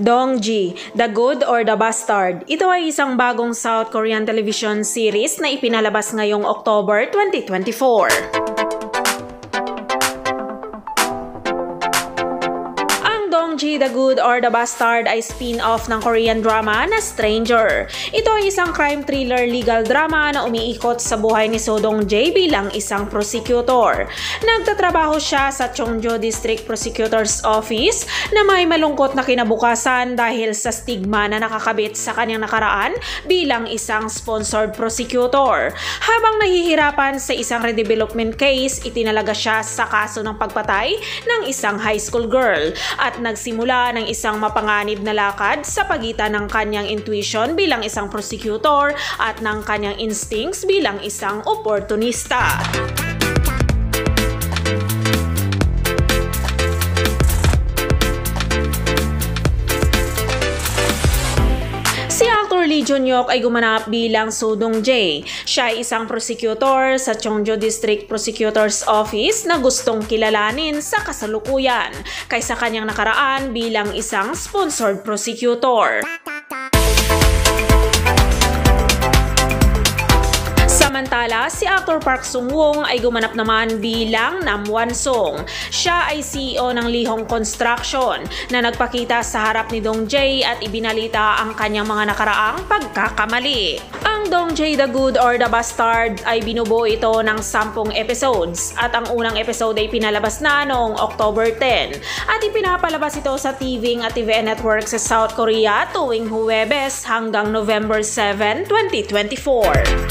Dongji, The Good or the Bastard. Ito ay isang bagong South Korean television series na ipinalabas ngayong October 2024. Dongji, The Good or the Bastard ay spin-off ng Korean drama na Stranger. Ito ay isang crime thriller legal drama na umiikot sa buhay ni So Dong-jae bilang isang prosecutor. Nagtatrabaho siya sa Cheongjo District Prosecutor's Office na may malungkot na kinabukasan dahil sa stigma na nakakabit sa kanyang nakaraan bilang isang sponsored prosecutor. Habang nahihirapan sa isang redevelopment case, itinalaga siya sa kaso ng pagpatay ng isang high school girl at nagsimula ng isang mapanganib na lakad sa pagitan ng kanyang intuition bilang isang prosecutor at ng kanyang instincts bilang isang oportunista. Si actor Lee Jun-hyuk ay gumanap bilang So Dong-jae. Siya ay isang prosecutor sa Cheongjo District Prosecutor's Office na gustong kilalanin sa kasalukuyan kaysa kanyang nakaraan bilang isang sponsored prosecutor. Samantala, si actor Park Sung-woong ay gumanap naman bilang Nam Wan-sung. Siya ay CEO ng Lee Hong Construction na nagpakita sa harap ni Dong-jae at ibinalita ang kanyang mga nakaraang pagkakamali. Ang Dong-jae, The Good or the Bastard ay binubuo ito ng 10 episodes at ang unang episode ay pinalabas na noong October 10 at ipinapalabas ito sa TVING at TVN Network sa South Korea tuwing Huwebes hanggang November 7, 2024.